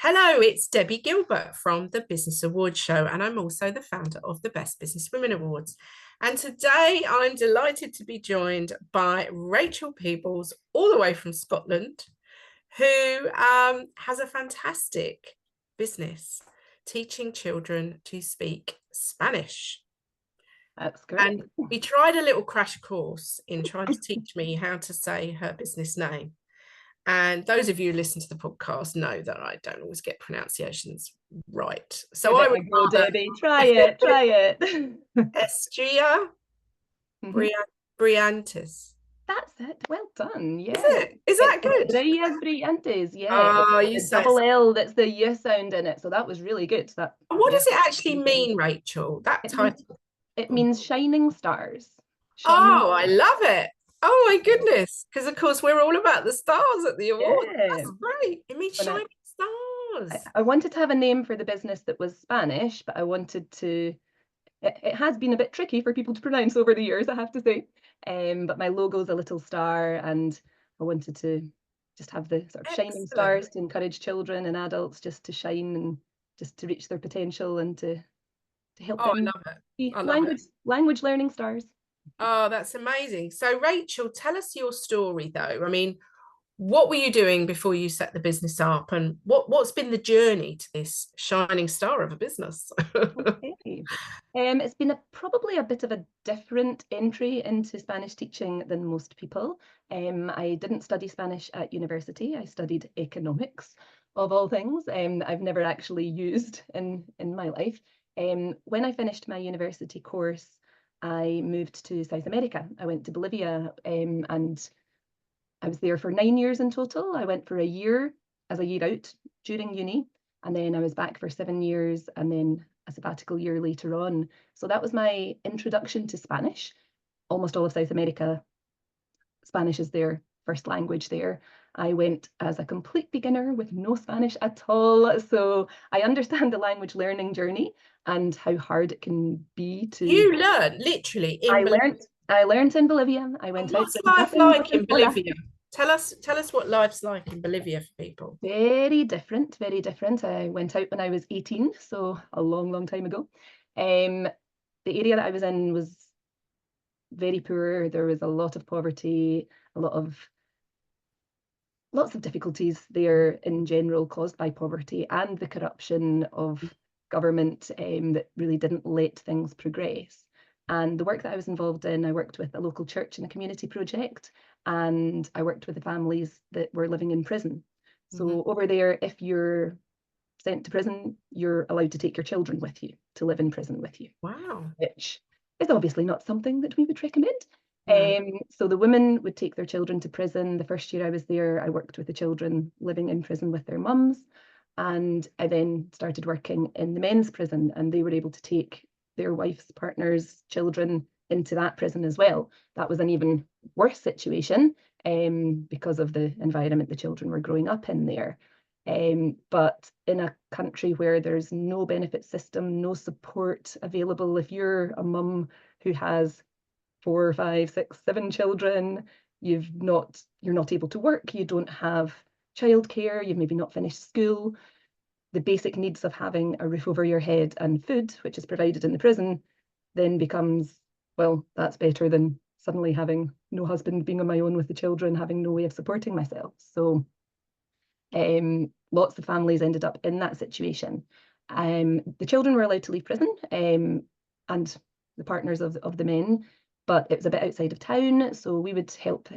Hello, it's Debbie Gilbert from the Business Awards Show, and I'm also the founder of the Best Business Women Awards. And today I'm delighted to be joined by Rachel Peebles, all the way from Scotland, who has a fantastic business teaching children to speak Spanish. That's great. And we tried a little crash course in trying to teach me how to say her business name. And those of you who listen to the podcast know that I don't always get pronunciations right. So I would go, Debbie. Try it. Estrellas Brillantes. That's it. Well done. Yeah. Is it? Is that good? Estrellas Brillantes. Yeah. Oh, you It's say double L. That's the U sound in it. So that was really good. What does it actually mean, Rachel? That title. It means shining stars. Oh, I love it. Oh my goodness. Because of course we're all about the stars at the award. Yeah. That's great. It means shining stars. I wanted to have a name for the business that was Spanish, but I wanted to. It has been a bit tricky for people to pronounce over the years, I have to say. But my logo's a little star, and I wanted to just have the sort of shining stars to encourage children and adults just to shine and just to reach their potential and to help them. I love it. Be language learning stars. Oh, that's amazing. So, Rachel, tell us your story, though. I mean, what were you doing before you set the business up, and what's been the journey to this shining star of a business? Okay. It's been probably a bit of a different entry into Spanish teaching than most people. I didn't study Spanish at university. I studied economics, of all things. I've never actually used in my life. When I finished my university course, I moved to South America. I went to Bolivia, and I was there for 9 years in total. I went for a year as a year out during uni, and then I was back for 7 years, and then a sabbatical year later on. So that was my introduction to Spanish. Almost all of South America, Spanish is their first language there. I went as a complete beginner with no Spanish at all. So I understand the language learning journey and how hard it can be to. You learned literally in Bolivia. I learned in Bolivia. I went out. What's life like in Bolivia? Tell us what life's like in Bolivia for people. Very different, very different. I went out when I was 18, so a long time ago. The area that I was in was very poor. There was a lot of poverty, lots of difficulties there in general caused by poverty and the corruption of government that really didn't let things progress. And the work that I was involved in, I worked with a local church and a community project, and I worked with the families that were living in prison. So over there, if you're sent to prison, you're allowed to take your children with you to live in prison with you. Wow. Which is obviously not something that we would recommend. So the women would take their children to prison. The first year I was there, I worked with the children living in prison with their mums. And I then started working in the men's prison, and they were able to take their wives, partners, children into that prison as well. That was an even worse situation because of the environment the children were growing up in there. But in a country where there's no benefit system, no support available, if you're a mum who has 4, 5, 6, 7 children, you're not able to work, you don't have childcare, you've maybe not finished school, the basic needs of having a roof over your head and food, which is provided in the prison, then becomes, well, that's better than suddenly having no husband, being on my own with the children, having no way of supporting myself. So lots of families ended up in that situation. The children were allowed to leave prison, and the partners of the men, but it was a bit outside of town, so we would help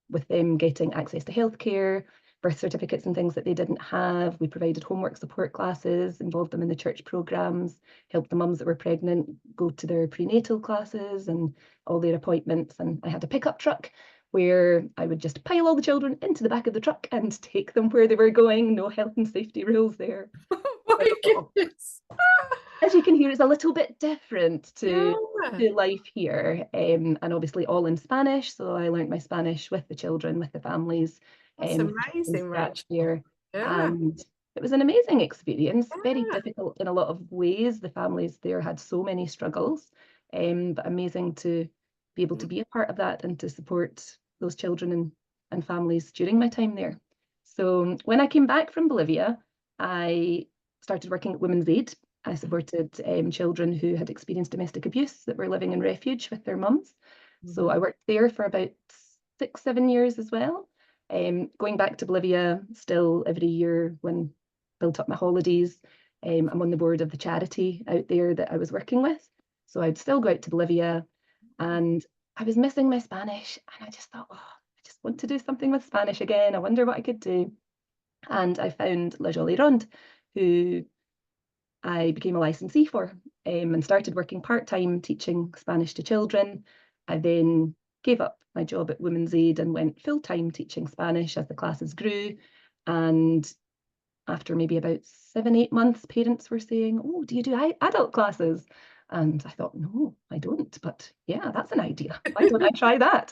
with them getting access to healthcare, birth certificates and things that they didn't have. We provided homework support classes, involved them in the church programs, helped the mums that were pregnant go to their prenatal classes and all their appointments. And I had a pickup truck where I would just pile all the children into the back of the truck and take them where they were going. No health and safety rules there. Oh my goodness. As you can hear, it's a little bit different to life here, and obviously all in Spanish. So I learned my Spanish with the children, with the families. That's amazing, Rach. Here. And it was an amazing experience, very difficult in a lot of ways. The families there had so many struggles, but amazing to be able to be a part of that and to support those children and families during my time there. So when I came back from Bolivia, I started working at Women's Aid. I supported children who had experienced domestic abuse that were living in refuge with their mums. So I worked there for about 6, 7 years as well. Going back to Bolivia still every year when built up my holidays. I'm on the board of the charity out there that I was working with. So I'd still go out to Bolivia, and I was missing my Spanish, and I just thought, oh, I just want to do something with Spanish again. I wonder what I could do. And I found La Jolie Ronde, who I became a licensee for, and started working part-time teaching Spanish to children. I then gave up my job at Women's Aid and went full-time teaching Spanish as the classes grew. And after maybe about 7, 8 months, parents were saying, oh, do you do adult classes? And I thought, no, I don't. But yeah, that's an idea. Why don't I try that?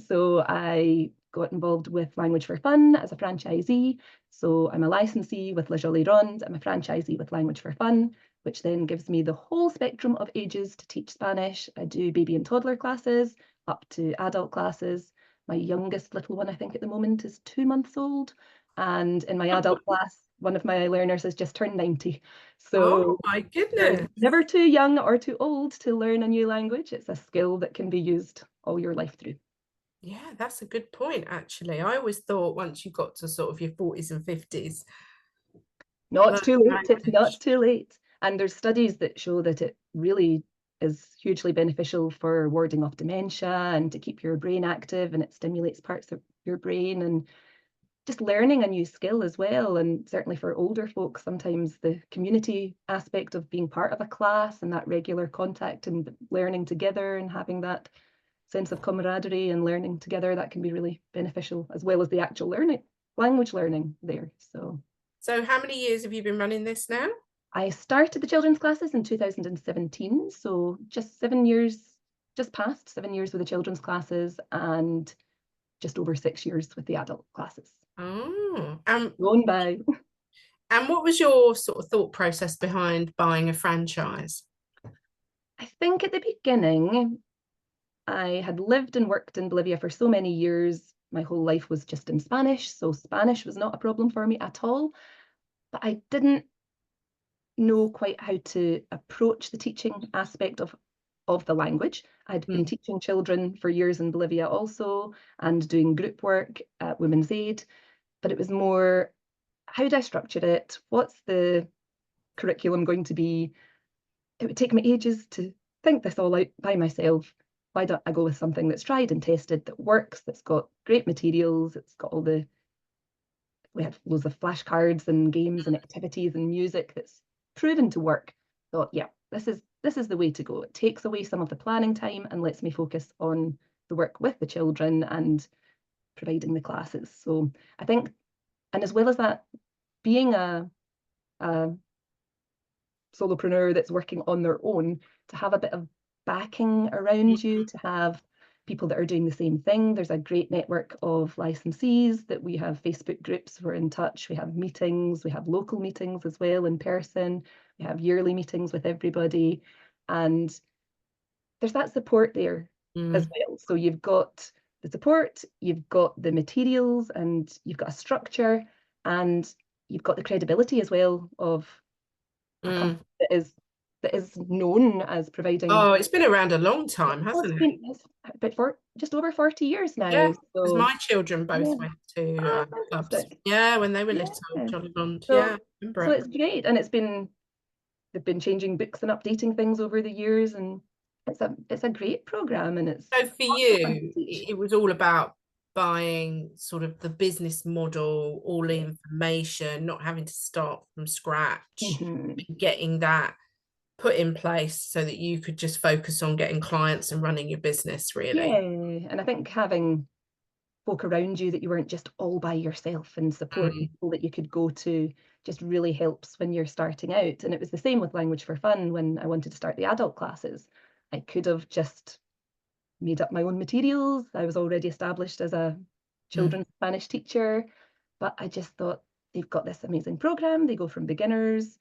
So I got involved with Language for Fun as a franchisee. So I'm a licensee with La Jolie Ronde. I'm a franchisee with Language for Fun, which then gives me the whole spectrum of ages to teach Spanish. I do baby and toddler classes up to adult classes. My youngest little one, I think at the moment, is 2 months old. And in my adult class, one of my learners has just turned 90. Oh So my you're goodness. never too young or too old to learn a new language. It's a skill that can be used all your life through. Yeah, that's a good point, actually. I always thought once you got to sort of your 40s and 50s, Not learn too late. It's not language. too late. And there's studies that show that it really is hugely beneficial for warding off dementia and to keep your brain active, and it stimulates parts of your brain and just learning a new skill as well. And certainly for older folks, sometimes the community aspect of being part of a class and that regular contact and learning together and having that sense of camaraderie and learning together, that can be really beneficial, as well as the actual learning, language learning there. So So how many years have you been running this now? I started the children's classes in 2017, so just 7 years, just past 7 years with the children's classes, and just over 6 years with the adult classes. Oh, Going by. and what was your sort of thought process behind buying a franchise? I think at the beginning, I had lived and worked in Bolivia for so many years. My whole life was just in Spanish, so Spanish was not a problem for me at all. But I didn't know quite how to approach the teaching aspect of the language. I'd been Mm. teaching children for years in Bolivia also, and doing group work at Women's Aid, but it was more, how do I structure it? What's the curriculum going to be? It would take me ages to think this all out by myself. Why don't I go with something that's tried and tested, that works, that's got great materials, it's got all the, we had loads of flashcards and games and activities and music that's proven to work. Thought, yeah, this is the way to go. It takes away some of the planning time and lets me focus on the work with the children and providing the classes. So I think, and as well as that, being a solopreneur that's working on their own, to have a bit of backing around you, to have people that are doing the same thing. There's a great network of licensees that we have Facebook groups, we're in touch, we have meetings, we have local meetings as well in person, we have yearly meetings with everybody, and there's that support there as Mm. well. So you've got the support, you've got the materials, and you've got a structure, and you've got the credibility as well of a Mm. company that is known as providing. Oh, it's been around a long time, Well, it's hasn't it? been it's about for just over 40 years now. Yeah, because So my children both yeah, went to clubs. fantastic. Yeah, when they were little, Yeah. Jolly Bond. Yeah, So I remember so it. it's great, and they've been changing books and updating things over the years, and it's a great program, and it's So for lots of fun to you, teach. it was all about buying sort of the business model, all the Yeah. information, not having to start from scratch, Mhm. getting that put in place so that you could just focus on getting clients and running your business, Yeah, really. and I think having folk around you that you weren't just all by yourself, and support Mm. people that you could go to just really helps when you're starting out. And it was the same with Language for Fun when I wanted to start the adult classes. I could have just made up my own materials. I was already established as a Mm. children's Spanish teacher, but I just thought they've got this amazing program. They go from beginners,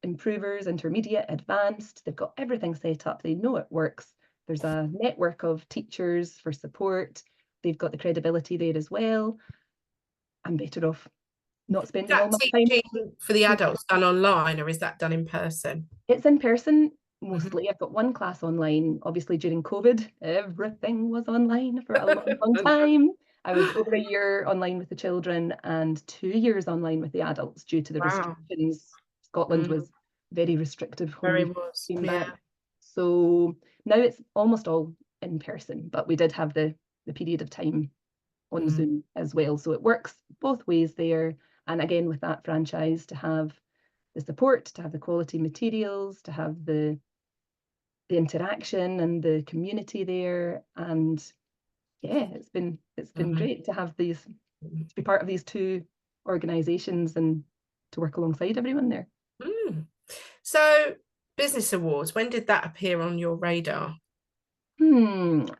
improvers, intermediate, advanced. They've got everything set up. They know it works. There's a network of teachers for support. They've got the credibility there as well. I'm better off not Is spending all that my time. teaching for the adults done online, or is that done in person? It's in person Mhm. mostly. I've got one class online. Obviously, during COVID, everything was online for a long, long time. I was over a year online with the children and 2 years online with the adults due to the Wow. restrictions. Scotland Mm, was very restrictive when very we was. came Yeah. back. So now it's almost all in person, but we did have the period of time on Mm, Zoom as well. So it works both ways there. And again, with that franchise, to have the support, to have the quality materials, to have the interaction and the community there. And yeah, it's been mm, great to have these, mm, to be part of these two organizations and to work alongside everyone there. mm. So, business awards, when did that appear on your radar?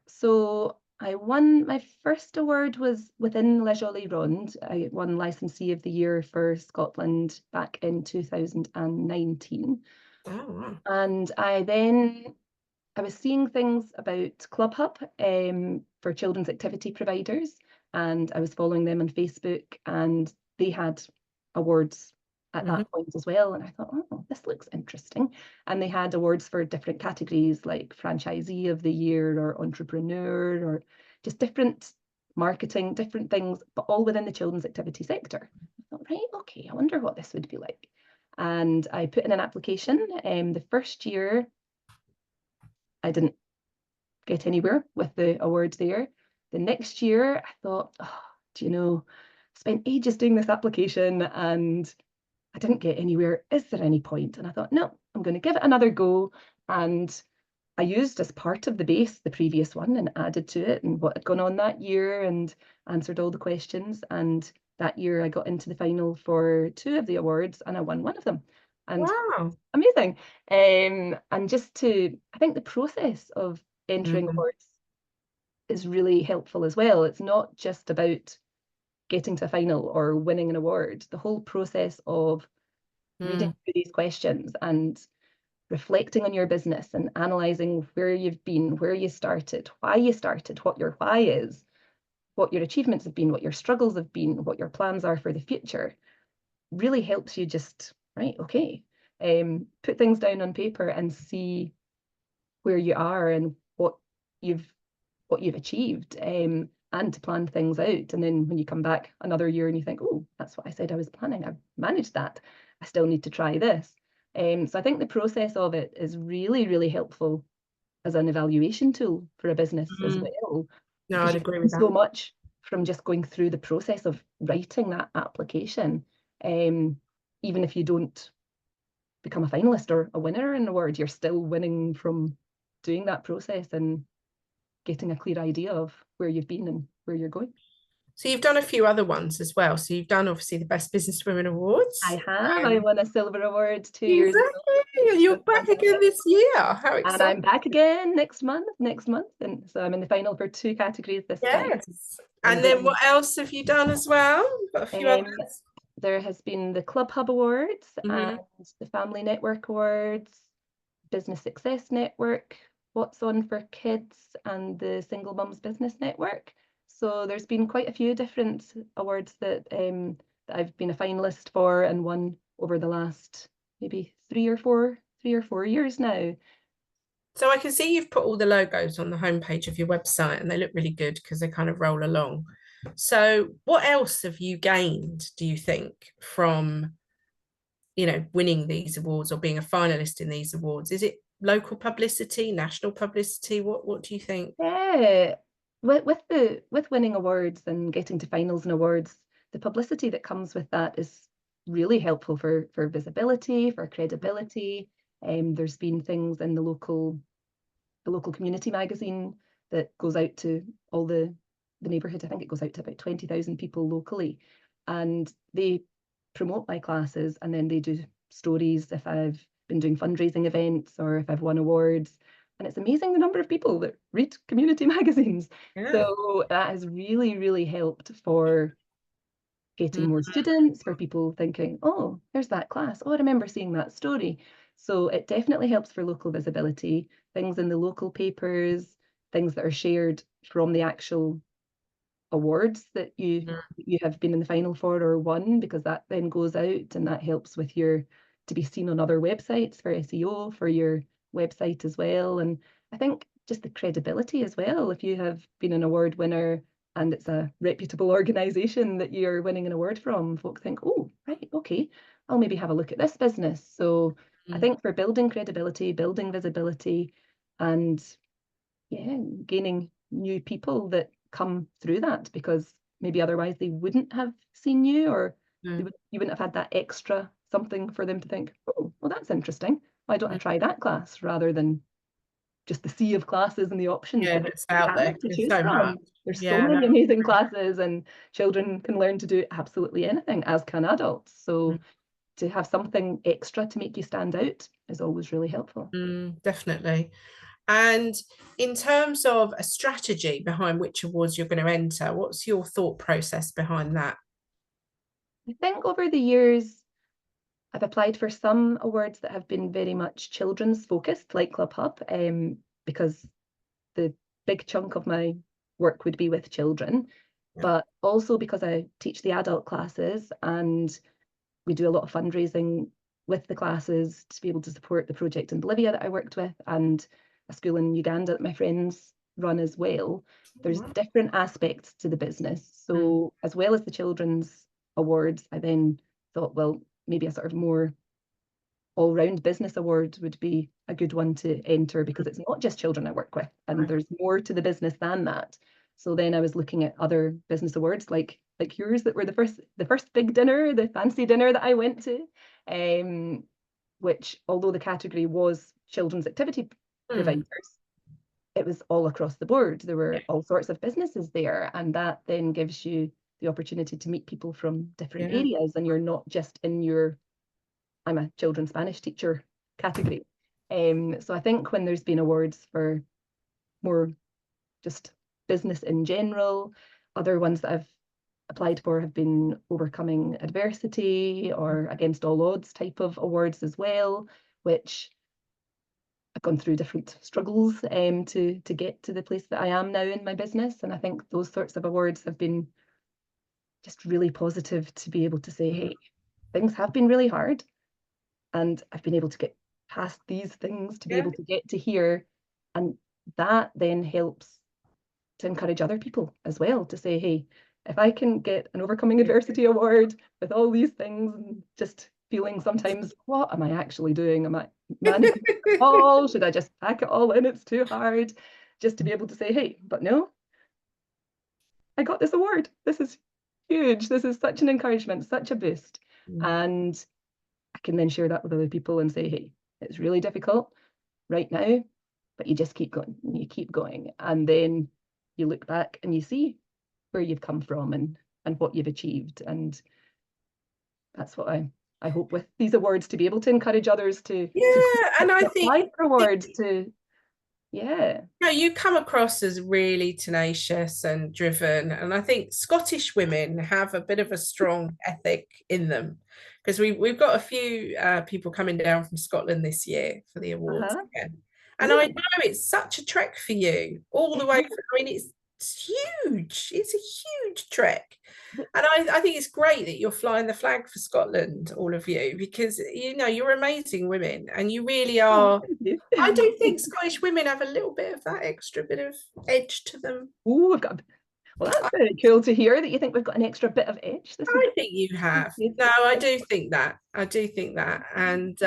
So I won my first award was within Les Jolies Rondes. I won Licensee of the Year for Scotland back in 2019. Oh, wow. And I was seeing things about ClubHub for children's activity providers, and I was following them on Facebook, and they had awards at Mhm. that point as well. And I thought, oh, this looks interesting. And they had awards for different categories like franchisee of the year or entrepreneur or just different marketing, different things, but all within the children's activity sector. I thought, right, okay, I wonder what this would be like. And I put in an application. The first year, I didn't get anywhere with the awards there. The next year, I thought, oh, do you know, spent ages doing this application and I didn't get anywhere. Is there any point? And I thought, no, I'm going to give it another go. And I used as part of the base the previous one and added to it and what had gone on that year and answered all the questions. And that year I got into the final for two of the awards and I won one of them. And Wow. amazing. And just to, I think the process of entering Mm, awards is really helpful as well. It's not just about getting to a final or winning an award. The whole process of reading mm, through these questions and reflecting on your business and analyzing where you've been, where you started, what your why is, what your achievements have been, what your struggles have been, what your plans are for the future, really helps you just, right, okay, put things down on paper and see where you are and you've what you've achieved, and to plan things out. And then when you come back another year and you think, oh, that's what I said I was planning, I've managed that. I still need to try this. So I think the process of it is really, really helpful as an evaluation tool for a business as mm. well, No, because I'd you agree learn with so that. much from just going through the process of writing that application. Um, Even if you don't become a finalist or a winner in an award, you're still winning from doing that process and getting a clear idea of where you've been and where you're going. So you've done a few other ones as well. So you've done obviously the Best Business Women I Awards. have. I Um, won a silver award 2 years ago. exactly. And That's you're back again fantastic. this year. How And exciting. I'm back again next month. And so I'm in the final for two categories this time. Yes. And And then then what else have you done as well? Got a few um, others. there has been the Club Hub Awards and Hmm. the Family Network Awards, Business Success Network, What's On for Kids, and the Single Mums Business Network. So there's been quite a few different awards that I've been a finalist for and won over the last maybe 3 or 4 years now. So I can see you've put all the logos on the homepage of your website and they look really good because they kind of roll along. So what else have you gained, do you think, from, winning these awards or being a finalist in these awards? Is it local publicity, national publicity? What do you think? Yeah, with winning awards and getting to finals and awards, the publicity that comes with that is really helpful for visibility, for credibility. There's been things in the local community magazine that goes out to all the neighbourhood. I think it goes out to about 20,000 people locally, and they promote my classes and then they do stories if I've been doing fundraising events or if I've won awards. And it's amazing the number of people that read community magazines. Yeah. So that has really, really helped for getting more Mm. students, for people thinking, oh, there's that class. Oh, I remember seeing that story. So it definitely helps for local visibility, things in the local papers, things that are shared from the actual awards that you have been in the final for or won, because that then goes out and that helps with your to be seen on other websites for SEO for your website as well. And I think just the credibility as well. If you have been an award winner and it's a reputable organization that you're winning an award from, folks think, oh, right, okay, I'll maybe have a look at this business. So I think for building credibility, building visibility, and yeah, gaining new people that come through that, because maybe otherwise they wouldn't have seen you, or you wouldn't have had that extra something for them to think, oh, well, that's interesting. Why don't I try that class rather than just the sea of classes and the options that that's you out there. have to There's choose so from. much. There's so many amazing classes, and children can learn to do absolutely anything, as can adults. So to have something extra to make you stand out is always really helpful. Definitely. And in terms of a strategy behind which awards you're going to enter, what's your thought process behind that? I think over the years, I've applied for some awards that have been very much children's focused, like Club Hub, because the big chunk of my work would be with children, but also because I teach the adult classes and we do a lot of fundraising with the classes to be able to support the project in Bolivia that I worked with, and a school in Uganda that my friends run as well. There's different aspects to the business. So as well as the children's awards, I then thought, well, maybe a sort of more all-round business award would be a good one to enter, because it's not just children I work with, and there's more to the business than that. So then I was looking at other business awards like yours, that were the first big dinner, the fancy dinner that I went to, which, although the category was children's activity providers, it was all across the board. There were all sorts of businesses there, and that then gives you the opportunity to meet people from different areas, and you're not just in your I'm a children's Spanish teacher category. So I think when there's been awards for more just business in general, other ones that I've applied for have been overcoming adversity or against all odds type of awards as well, which I've gone through different struggles to get to the place that I am now in my business. And I think those sorts of awards have been just really positive to be able to say, hey, things have been really hard, and I've been able to get past these things to be able to get to here. And that then helps to encourage other people as well to say, hey, if I can get an Overcoming Adversity Award with all these things, and just feeling sometimes, what am I actually doing? Am I managing it all? Should I just pack it all in? It's too hard. Just to be able to say, hey, but no, I got this award. This is huge. This is such an encouragement, such a boost. And I can then share that with other people and say, hey, it's really difficult right now, but you just keep going, you keep going. And then you look back and you see where you've come from and what you've achieved. And that's what I hope with these awards, to be able to encourage others to and I think apply for awards to, No, you come across as really tenacious and driven. And I think Scottish women have a bit of a strong ethic in them, because we've got a few people coming down from Scotland this year for the awards again. And I know it's such a trek for you all the way. I mean, it's huge. It's a huge trek. And I think it's great that you're flying the flag for Scotland, all of you, because, you know, you're amazing women and you really are. I do think Scottish women have a little bit of that extra bit of edge to them. Oh, we've got, well, that's very cool to hear that you think we've got an extra bit of edge. I think you have. No, I do think that. I do think that. And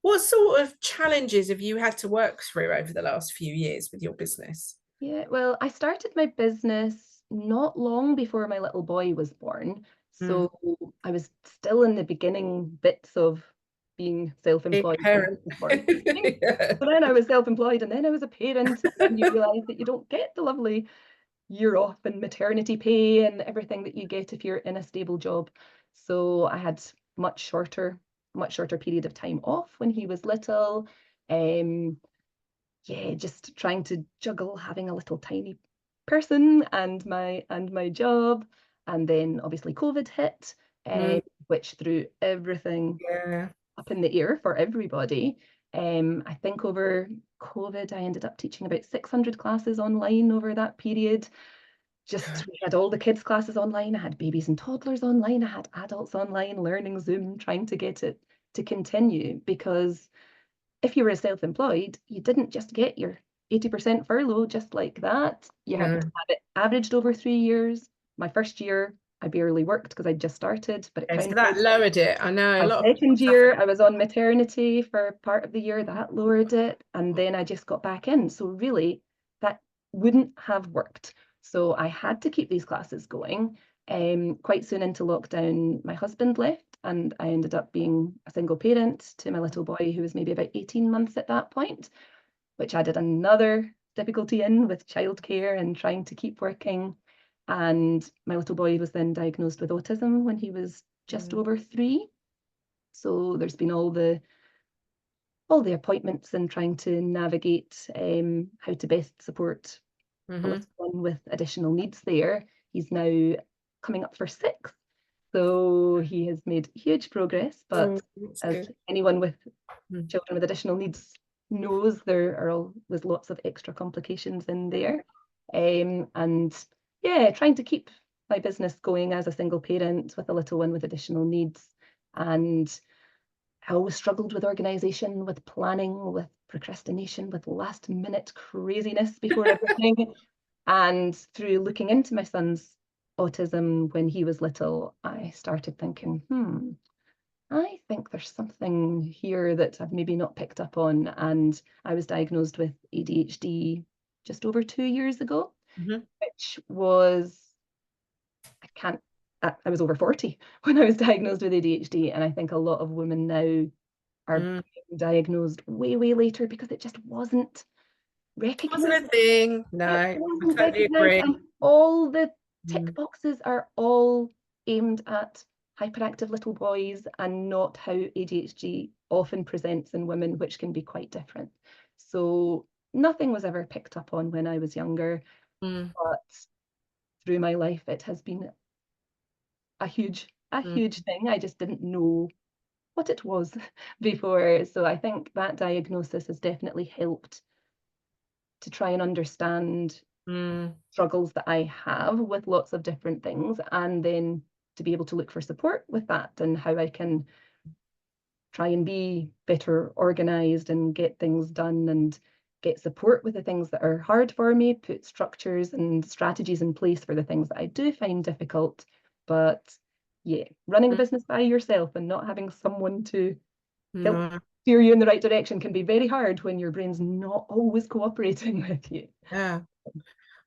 what sort of challenges have you had to work through over the last few years with your business? Yeah, well, I started my business not long before my little boy was born. So I was still in the beginning bits of being self-employed. Parent. So then I was self-employed, and then I was a parent, and you realise that you don't get the lovely year off and maternity pay and everything that you get if you're in a stable job. So I had much shorter period of time off when he was little. Yeah, just trying to juggle having a little tiny person and my job. And then obviously COVID hit, which threw everything up in the air for everybody. I think over COVID, I ended up teaching about 600 classes online over that period. just, we had all the kids' classes online. I had babies and toddlers online. I had adults online learning Zoom, trying to get it to continue, because if you were self-employed, you didn't just get your 80% furlough just like that. You had to have it averaged over 3 years. My first year, I barely worked because I just started, but it Okay, so counted. that lowered it. I know a My lot of people second year, suffered. I was on maternity for part of the year. That lowered it. And then I just got back in. So really, that wouldn't have worked. So I had to keep these classes going. Quite soon into lockdown, my husband left, and I ended up being a single parent to my little boy, who was maybe about 18 months at that point, which added another difficulty in with childcare and trying to keep working. And my little boy was then diagnosed with autism when he was just over 3. So there's been all the appointments and trying to navigate how to best support a little one with additional needs there. He's now coming up for 6. So he has made huge progress, but as Good. anyone with children with additional needs knows, there are always lots of extra complications in there. And yeah, trying to keep my business going as a single parent with a little one with additional needs. And I always struggled with organisation, with planning, with procrastination, with last minute craziness before everything. And through looking into my son's autism when he was little, I started thinking, I think there's something here that I've maybe not picked up on. And I was diagnosed with ADHD just over 2 years ago, which was, I was over 40 when I was diagnosed with ADHD. And I think a lot of women now are being diagnosed way, way later because it just wasn't Wasn't recognized. a thing. No, It I wasn't totally recognized. agree. And all the tick boxes are all aimed at hyperactive little boys and not how ADHD often presents in women, which can be quite different. So nothing was ever picked up on when I was younger, but through my life, it has been a huge thing. I just didn't know what it was before. So I think that diagnosis has definitely helped to try and understand struggles that I have with lots of different things, and then to be able to look for support with that and how I can try and be better organized and get things done and get support with the things that are hard for me, put structures and strategies in place for the things that I do find difficult. But yeah, running a business by yourself and not having someone to help steer you in the right direction can be very hard when your brain's not always cooperating with you. Yeah.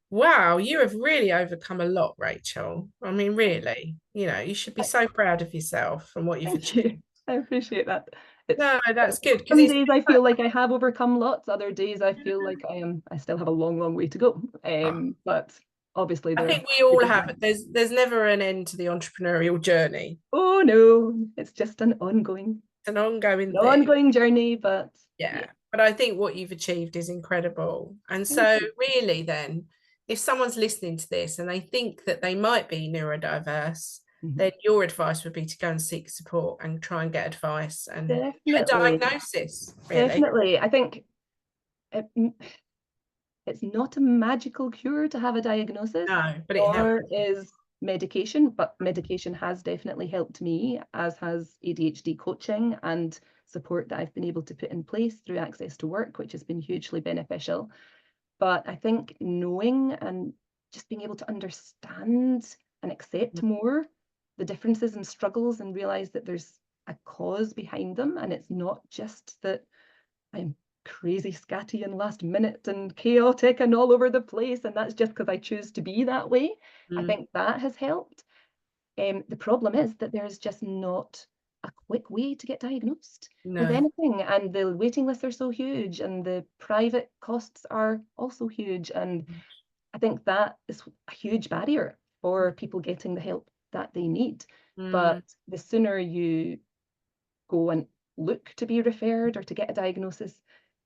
Wow, you have really overcome a lot, Rachel. I mean, really, you should be so proud of yourself and what you've Thank achieved. you. I appreciate that. No, that's good because Some it's days I feel like I have overcome lots, other days I feel like I still have a long, long way to go. But obviously I they're think we all have it. There's never an end to the entrepreneurial journey. oh no, it's just an It's an ongoing thing. ongoing journey, but yeah. Yeah. But I think what you've achieved is incredible. And Thank so you. really then, if someone's listening to this and they think that they might be neurodiverse, then your advice would be to go and seek support and try and get advice and get a Definitely, diagnosis, really. definitely. I think it, it's not a magical cure to have a diagnosis, No, but it helps. nor is medication, but medication has definitely helped me, as has ADHD coaching and support that I've been able to put in place through Access to Work, which has been hugely beneficial. But I think knowing and just being able to understand and accept more the differences and struggles and realize that there's a cause behind them, and it's not just that I'm crazy scatty and last minute and chaotic and all over the place, and that's just because I choose to be that way. I think that has helped. The problem is that there's just not a quick way to get diagnosed with No. anything, and the waiting lists are so huge, and the private costs are also huge, and I think that is a huge barrier for people getting the help that they need. But the sooner you go and look to be referred or to get a diagnosis,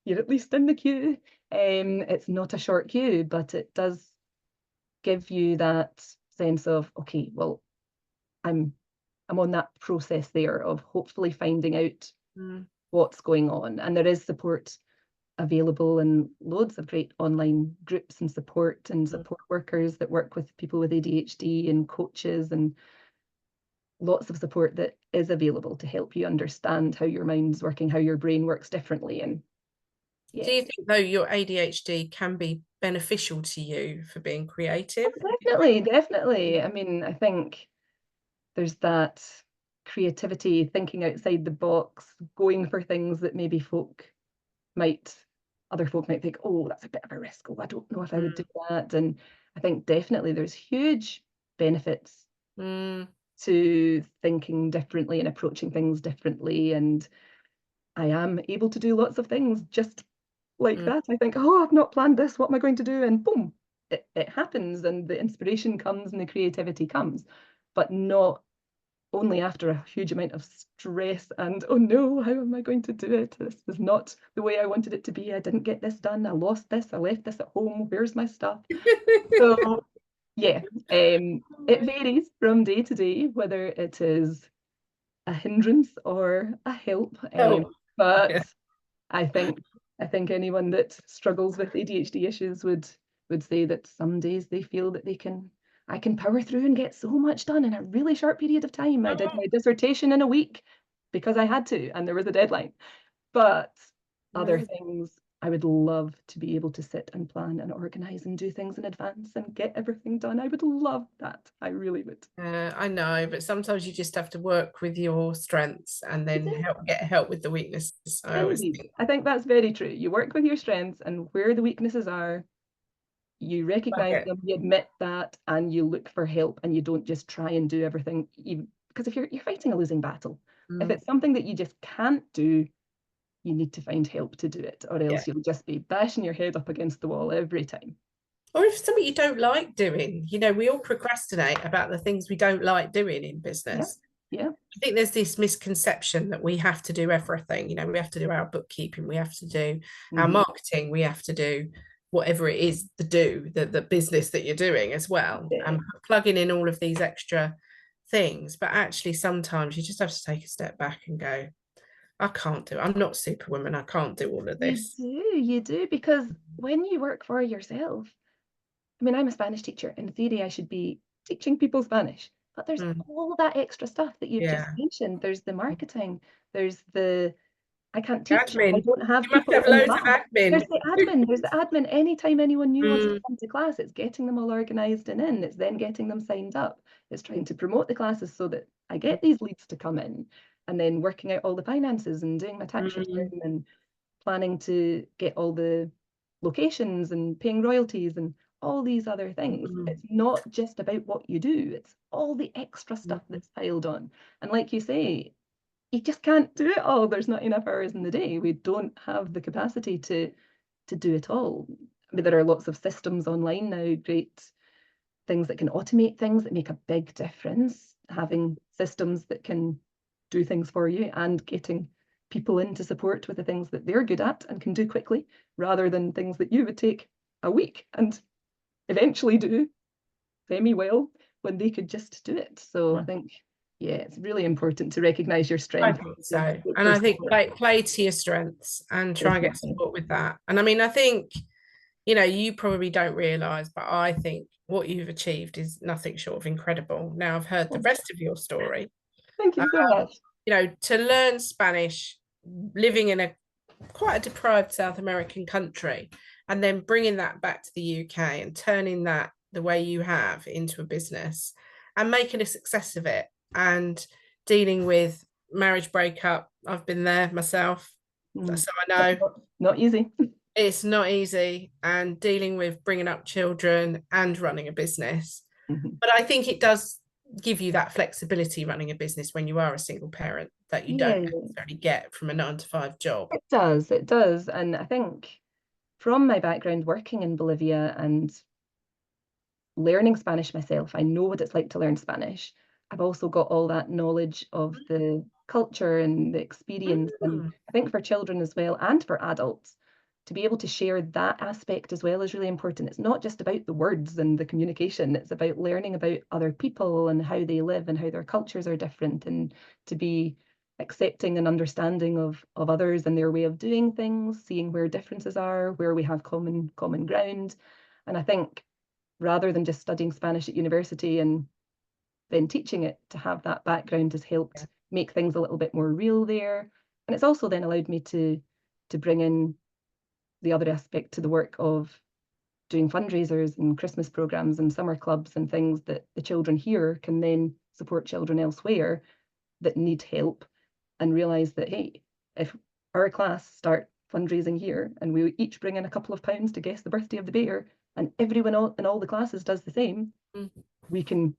you're at least in the queue. It's not a short queue, but it does give you that sense of, okay, well, I'm on that process there of hopefully finding out what's going on. And there is support available in loads of great online groups and support workers that work with people with ADHD and coaches, and lots of support that is available to help you understand how your mind's working, how your brain works differently. And yeah. Do you think, though, your ADHD can be beneficial to you for being creative? Oh, definitely. I mean, I think there's that creativity, thinking outside the box, going for things that maybe other folk might think, oh, that's a bit of a risk. Oh, I don't know if I would do that. And I think definitely there's huge benefits to thinking differently and approaching things differently. And I am able to do lots of things just like that. I think, oh, I've not planned this. What am I going to do? And boom, it happens, and the inspiration comes and the creativity comes, but not only after a huge amount of stress and, oh no, how am I going to do it? This is not the way I wanted it to be. I didn't get this done. I lost this. I left this at home. Where's my stuff? So yeah, it varies from day to day, whether it is a hindrance or a help. But yeah. I think anyone that struggles with ADHD issues would say that some days they feel that I can power through and get so much done in a really short period of time. I did my dissertation in a week because I had to, and there was a deadline. But other things, I would love to be able to sit and plan and organize and do things in advance and get everything done. I would love that. I really would. I know, but sometimes you just have to work with your strengths and then get help with the weaknesses. I think that's very true. You work with your strengths, and where the weaknesses are, you recognize them, you admit that, and you look for help, and you don't just try and do everything. Because if you're fighting a losing battle, if it's something that you just can't do, you need to find help to do it, or else you'll just be bashing your head up against the wall every time. Or if something you don't like doing, we all procrastinate about the things we don't like doing in business. Yeah. I think there's this misconception that we have to do everything. We have to do our bookkeeping, we have to do our marketing, we have to do whatever it is the business that you're doing as well, and plugging in all of these extra things. But actually, sometimes you just have to take a step back and go, I can't do it. I'm not Superwoman. I can't do all of this. You do, because when you work for yourself, I mean, I'm a Spanish teacher. In theory, I should be teaching people Spanish, but there's all that extra stuff that you've just mentioned. There's the marketing, there's the I can't teach. Admin. I don't have you people must have loads of admin. There's the admin. Anytime anyone new wants to come to class, it's getting them all organized and in. It's then getting them signed up. It's trying to promote the classes so that I get these leads to come in, and then working out all the finances and doing my tax return and planning to get all the locations and paying royalties and all these other things. It's not just about what you do. It's all the extra stuff that's piled on. And like you say, you just can't do it all. There's not enough hours in the day. We don't have the capacity to do it all. I mean, there are lots of systems online now, great things that can automate things that make a big difference. Having systems that can do things for you and getting people in to support with the things that they're good at and can do quickly, rather than things that you would take a week and eventually do semi-well when they could just do it. So I think, it's really important to recognize your strengths. I think so. And I think play to your strengths and try and get support with that. And I mean, I think, you probably don't realize, but I think what you've achieved is nothing short of incredible. Now I've heard the rest of your story. Thank you so much. To learn Spanish, living in quite a deprived South American country, and then bringing that back to the UK and turning that the way you have into a business and making a success of it, and dealing with marriage breakup. I've been there myself, so I know. Not easy. It's not easy, and dealing with bringing up children and running a business. But I think it does give you that flexibility running a business when you are a single parent that you don't necessarily get from a 9-to-5 job. It does. And I think from my background working in Bolivia and learning Spanish myself, I know what it's like to learn Spanish. I've also got all that knowledge of the culture and the experience. And I think for children as well, and for adults, to be able to share that aspect as well is really important. It's not just about the words and the communication. It's about learning about other people and how they live and how their cultures are different, and to be accepting and understanding of others and their way of doing things, seeing where differences are, where we have common ground. And I think rather than just studying Spanish at university and then teaching it, to have that background has helped make things a little bit more real there. And it's also then allowed me to bring in the other aspect to the work of doing fundraisers and Christmas programs and summer clubs and things that the children here can then support children elsewhere that need help, and realize that, hey, if our class start fundraising here and we each bring in a couple of pounds to guess the birthday of the bear, and everyone in all the classes does the same, we can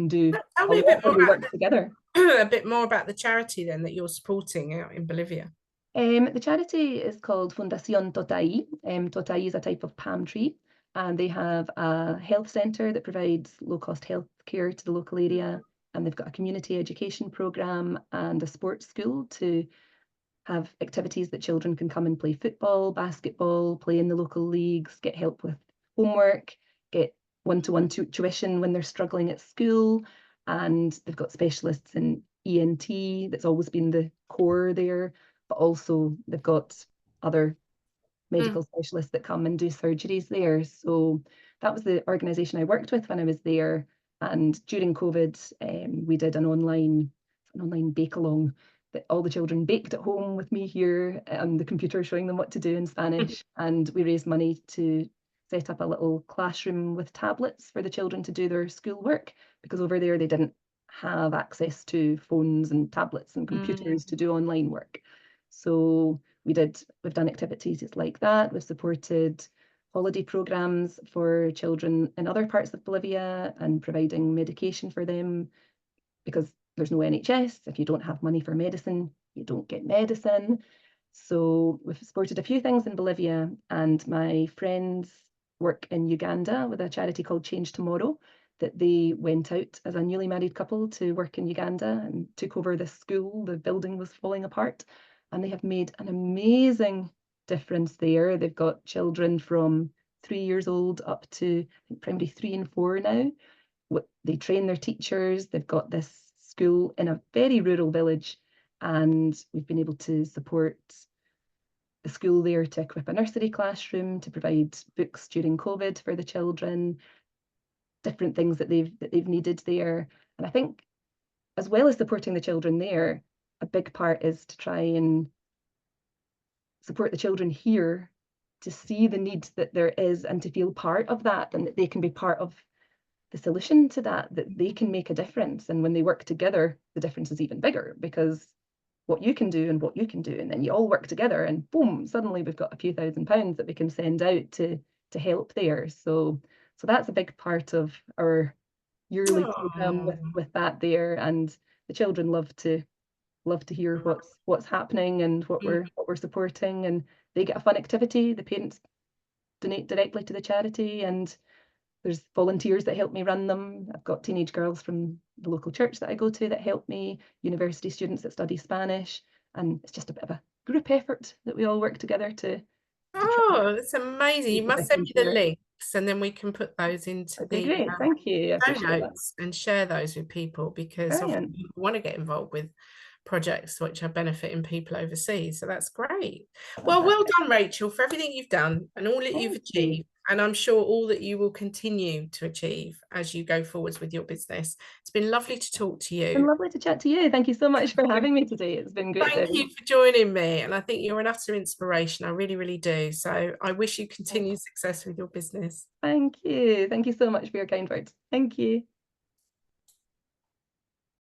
do Tell a me a bit lot when more we about work together. a bit more about the charity then that you're supporting out in Bolivia. The charity is called Fundación Totai. Totai is a type of palm tree, and they have a health centre that provides low-cost health care to the local area, and they've got a community education programme and a sports school to have activities that children can come and play football, basketball, play in the local leagues, get help with homework, get one-to-one tuition when they're struggling at school, and they've got specialists in ENT. That's always been the core there, but also they've got other medical specialists that come and do surgeries there. So that was the organisation I worked with when I was there. And during COVID, we did an online bake-along that all the children baked at home with me here on the computer, showing them what to do in Spanish. And we raised money to set up a little classroom with tablets for the children to do their schoolwork, because over there they didn't have access to phones and tablets and computers to do online work. So we've done activities like that. We've supported holiday programs for children in other parts of Bolivia and providing medication for them, because there's no NHS. If you don't have money for medicine, you don't get medicine. So we've supported a few things in Bolivia, and my friends work in Uganda with a charity called Change Tomorrow, that they went out as a newly married couple to work in Uganda and took over this school. The building was falling apart, and they have made an amazing difference there. They've got children from 3 years old up to, I think, primary 3 and 4 now. They train their teachers. They've got this school in a very rural village, and we've been able to support the school there to equip a nursery classroom, to provide books during COVID for the children, different things that they've needed there. And I think, as well as supporting the children there, a big part is to try and support the children here to see the need that there is and to feel part of that, and that they can be part of the solution to that they can make a difference. And when they work together, the difference is even bigger, because what you can do and what you can do, and then you all work together, and boom, suddenly we've got a few £1,000s that we can send out to help there. So that's a big part of our yearly program with that there, and the children love to hear what's happening and what we're supporting, and they get a fun activity. The parents donate directly to the charity, and there's volunteers that help me run them. I've got teenage girls from the local church that I go to that help me, university students that study Spanish, and it's just a bit of a group effort that we all work together to Oh, that's amazing. You make a must send difference me the there. links, and then we can put those into That'd be the great. Thank you. I show appreciate that. notes and share those with people, because Brilliant. often people want to get involved with projects which are benefiting people overseas. So that's great. Well, well done, Rachel, for everything you've done and all that you've achieved. And I'm sure all that you will continue to achieve as you go forwards with your business. It's been lovely to talk to you. It's been lovely to chat to you. Thank you so much for having me today. It's been great. Thank you for joining me. And I think you're an utter inspiration. I really, really do. So I wish you continued success with your business. Thank you. Thank you so much for your kind words. Thank you.